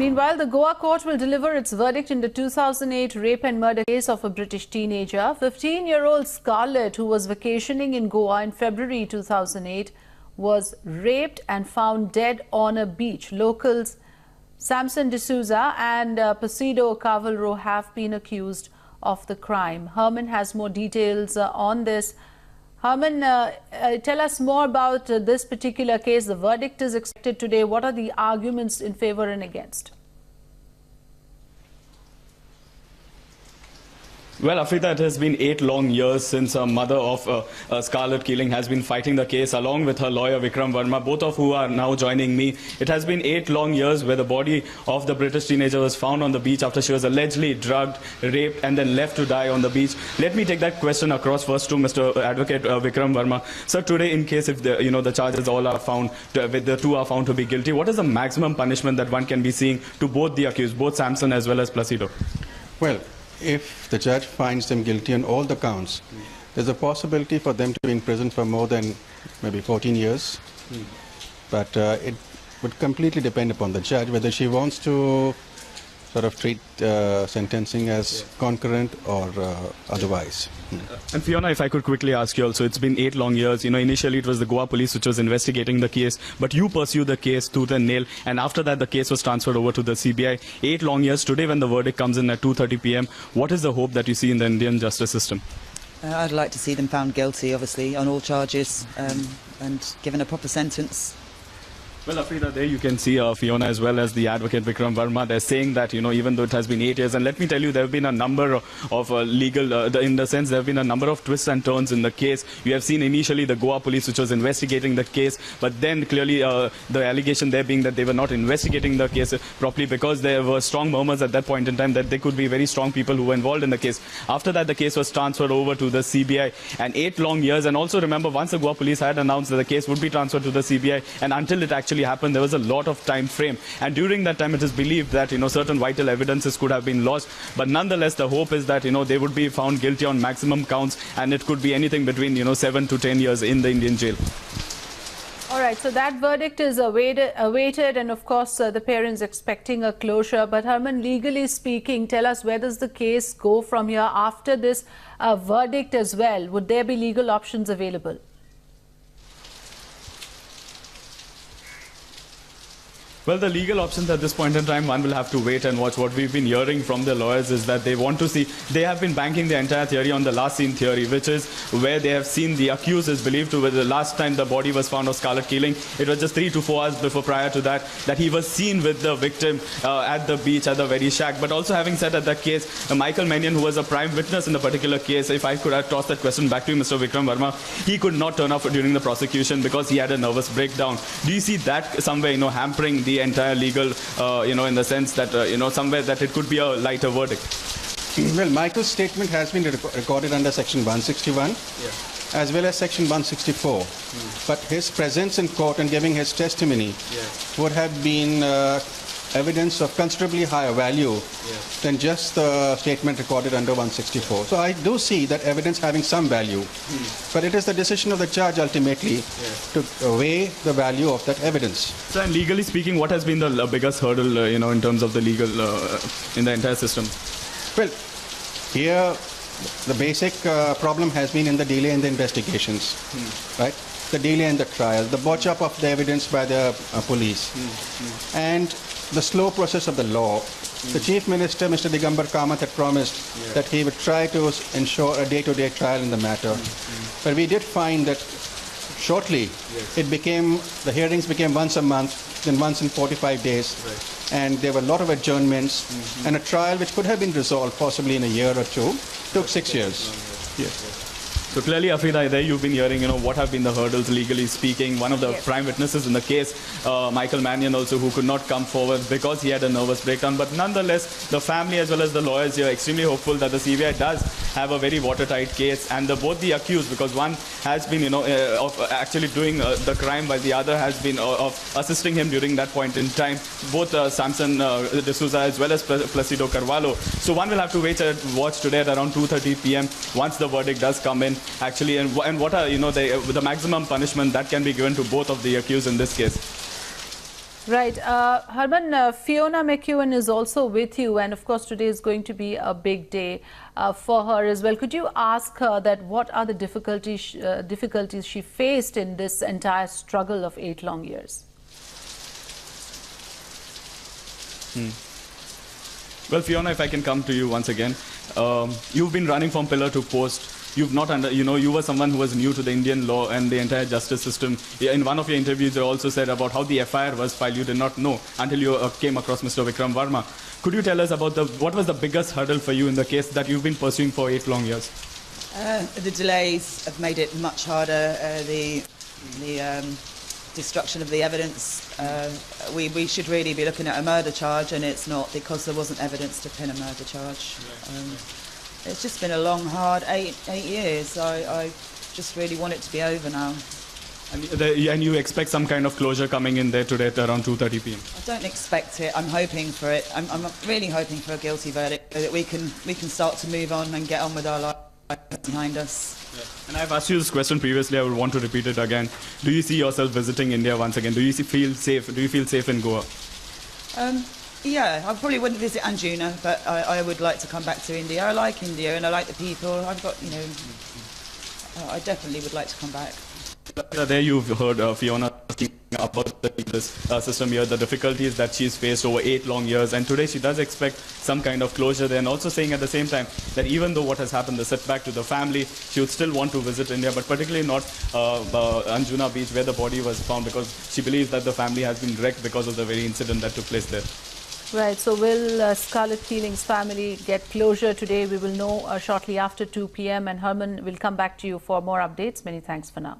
Meanwhile, the Goa court will deliver its verdict in the 2008 rape and murder case of a British teenager. 15-year-old Scarlett, who was vacationing in Goa in February 2008, was raped and found dead on a beach. Locals Samson D'Souza and Placido Carvalho have been accused of the crime. Herman has more details on this. Herman, tell us more about this particular case. The verdict is expected today. What are the arguments in favor and against? Well, Afrida, it has been 8 long years since a mother of Scarlett Keeling has been fighting the case along with her lawyer Vikram Verma, both of who are now joining me. It has been 8 long years where the body of the British teenager was found on the beach after she was allegedly drugged, raped and then left to die on the beach. Let me take that question across first to Mr. Advocate Vikram Verma. Sir, today in case if the charges all are found, the two are found to be guilty, what is the maximum punishment that one can be seeing to both the accused, both Samson as well as Placido? Well, if the judge finds them guilty on all the counts, there's a possibility for them to be in prison for more than maybe 14 years. But it would completely depend upon the judge whether she wants to sort of treat sentencing as concurrent or otherwise. And Fiona, if I could quickly ask you also, it's been 8 long years. Initially it was the Goa police which was investigating the case, but you pursued the case tooth and nail, and after that the case was transferred over to the CBI. 8 long years. Today when the verdict comes in at 2:30 p.m, what is the hope that you see in the Indian justice system? I'd like to see them found guilty, obviously, on all charges and given a proper sentence. Well, Afrida, there you can see Fiona as well as the advocate Vikram Verma. They're saying that, even though it has been 8 years, and let me tell you, there have been a number of legal, in the sense, there have been a number of twists and turns in the case. You have seen initially the Goa police which was investigating the case, but then clearly the allegation there being that they were not investigating the case properly because there were strong murmurs at that point in time that they could be very strong people who were involved in the case. After that, the case was transferred over to the CBI, and 8 long years. And also remember, once the Goa police had announced that the case would be transferred to the CBI, and until it actually happened, there was a lot of time frame, and during that time it is believed that certain vital evidences could have been lost, but nonetheless the hope is that they would be found guilty on maximum counts, and it could be anything between 7 to 10 years in the Indian jail. All right, so that verdict is awaited, and of course the parents expecting a closure. But Herman, legally speaking, tell us, where does the case go from here after this verdict as well? Would there be legal options available? Well, the legal options at this point in time, one will have to wait and watch. What we've been hearing from the lawyers is that they want to see, they have been banking the entire theory on the last seen theory, which is where they have seen the accused is believed to, the last time the body was found of Scarlett Keeling, it was just 3 to 4 hours before prior to that he was seen with the victim at the beach, at the very shack. But also having said at that case, Michael Mannion, who was a prime witness in the particular case, if I could have tossed that question back to you, Mr. Vikram Verma, he could not turn up during the prosecution because he had a nervous breakdown. Do you see that somewhere, hampering the entire legal, in the sense that, somewhere that it could be a lighter verdict? Well, Michael's statement has been recorded under Section 161 as well as Section 164. But his presence in court and giving his testimony would have been evidence of considerably higher value than just the statement recorded under 164. So I do see that evidence having some value, but it is the decision of the judge ultimately to weigh the value of that evidence. So, and legally speaking, what has been the biggest hurdle, in terms of the legal, in the entire system? Well, here the basic problem has been in the delay in the investigations, right? The delay in the trial, the botch up of the evidence by the police, and the slow process of the law. The Chief Minister, Mr. Digambar Kamath, had promised that he would try to ensure a day-to-day trial in the matter. But we did find that shortly the hearings became once a month, then once in 45 days, and there were a lot of adjournments, and a trial which could have been resolved possibly in a year or two took 6 years. So clearly, Afrida, there you've been hearing, what have been the hurdles legally speaking. One of the prime witnesses in the case, Michael Mannion also, who could not come forward because he had a nervous breakdown. But nonetheless, the family as well as the lawyers here are extremely hopeful that the CBI does have a very watertight case, and both the accused, because one has been, of actually doing the crime, while the other has been of assisting him during that point in time, both Samson D'Souza as well as Placido Carvalho. So one will have to wait and watch today at around 2:30 p.m. once the verdict does come in. Actually, and what are the maximum punishment that can be given to both of the accused in this case? Right. Harman, Fiona McEwen is also with you, and of course today is going to be a big day for her as well. Could you ask her that what are the difficulties she faced in this entire struggle of 8 long years? Well, Fiona, if I can come to you once again, you've been running from pillar to post. You've not you were someone who was new to the Indian law and the entire justice system. In one of your interviews, you also said about how the FIR was filed. You did not know until you came across Mr. Vikram Verma. Could you tell us about what was the biggest hurdle for you in the case that you've been pursuing for 8 long years? The delays have made it much harder. The destruction of the evidence. We should really be looking at a murder charge, and it's not, because there wasn't evidence to pin a murder charge. It's just been a long, hard 8 years. I just really want it to be over now. And you expect some kind of closure coming in there today at around 2:30 p.m. I don't expect it. I'm hoping for it. I'm really hoping for a guilty verdict so that we can start to move on and get on with our lives behind us. Yeah. And I've asked you this question previously. I would want to repeat it again. Do you see yourself visiting India once again? Do you feel safe? Do you feel safe in Goa? Yeah, I probably wouldn't visit Anjuna, but I would like to come back to India. I like India and I like the people. I've got, I definitely would like to come back. There you've heard Fiona speaking about this system here, the difficulties that she's faced over 8 long years, and today she does expect some kind of closure there, and also saying at the same time that even though what has happened, the setback to the family, she would still want to visit India, but particularly not Anjuna Beach where the body was found, because she believes that the family has been wrecked because of the very incident that took place there. Right. So will Scarlett Keeling's family get closure today? We will know shortly after 2 p.m. and Herman will come back to you for more updates. Many thanks for now.